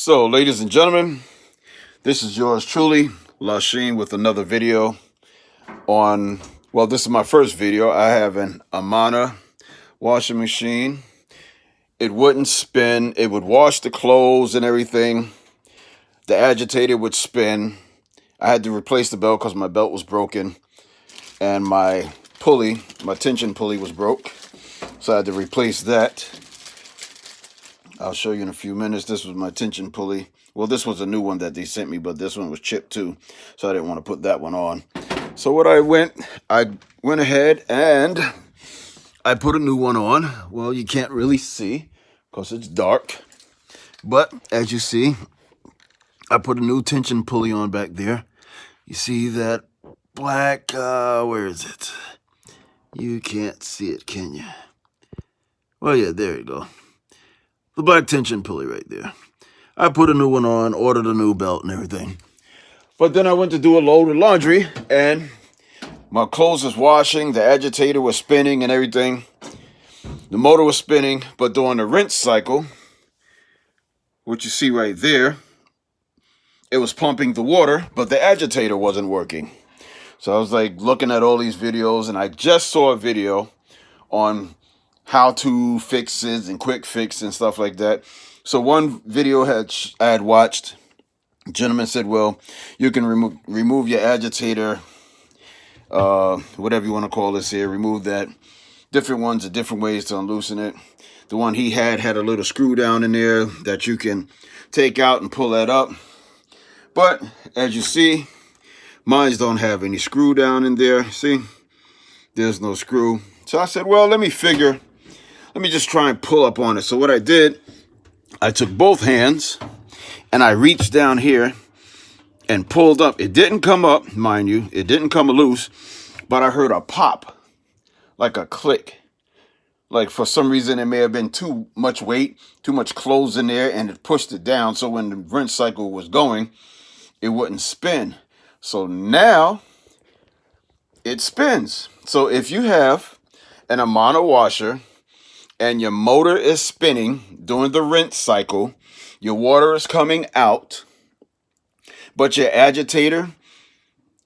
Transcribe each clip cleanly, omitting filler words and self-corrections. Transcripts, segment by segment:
So, ladies and gentlemen, this is yours truly, Lasheen, with another video on, well, this is my first video. I have an Amana washing machine. It wouldn't spin. It would wash the clothes and everything. The agitator would spin. I had to replace the belt because my belt was broken and my pulley, my tension pulley was broke. So I had to replace that. I'll show you in a few minutes. This was my tension pulley. Well, this was a new one that they sent me, but this one was chipped too, so I didn't want to put that one on. So what I went ahead and I put a new one on. Well, you can't really see because it's dark, but as you see, I put a new tension pulley on back there. You see that black, where is it? You can't see it, can you? Well, yeah, there you go. The black tension pulley right there. I put a new one on, ordered a new belt and everything. But then I went to do a load of laundry and my clothes was washing, the agitator was spinning and everything. The motor was spinning, but during the rinse cycle, what you see right there, it was pumping the water, but the agitator wasn't working. So I was like looking at all these videos, and I just saw a video on how to fixes and quick fix and stuff like that. So one video I had watched, a gentleman said, well, you can remove your agitator, whatever you want to call this here, remove that. Different ones are different ways to unloosen it. The one he had a little screw down in there that you can take out and pull that up. But as you see, mine don't have any screw down in there. See, there's no screw. So I said, well, let me just try and pull up on it. So what I did, I took both hands and I reached down here and pulled up. It didn't come up, mind you. It didn't come loose, but I heard a pop, like a click. Like for some reason, it may have been too much weight, too much clothes in there, and it pushed it down. So when the rinse cycle was going, it wouldn't spin. So now it spins. So if you have an Amana washer and your motor is spinning during the rinse cycle, your water is coming out, but your agitator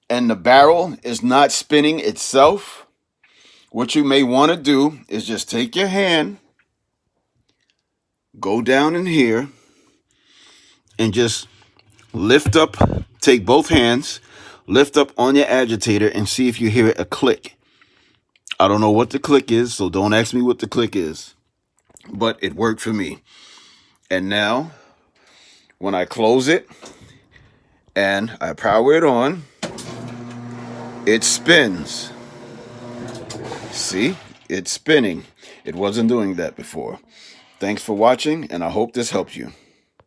and the barrel is not spinning itself, what you may want to do is just take your hand, go down in here, and just lift up, take both hands, lift up on your agitator and see if you hear a click. I don't know what the click is, so don't ask me what the click is, but it worked for me. And now, when I close it and I power it on, it spins. See, it's spinning. It wasn't doing that before. Thanks for watching, and I hope this helps you.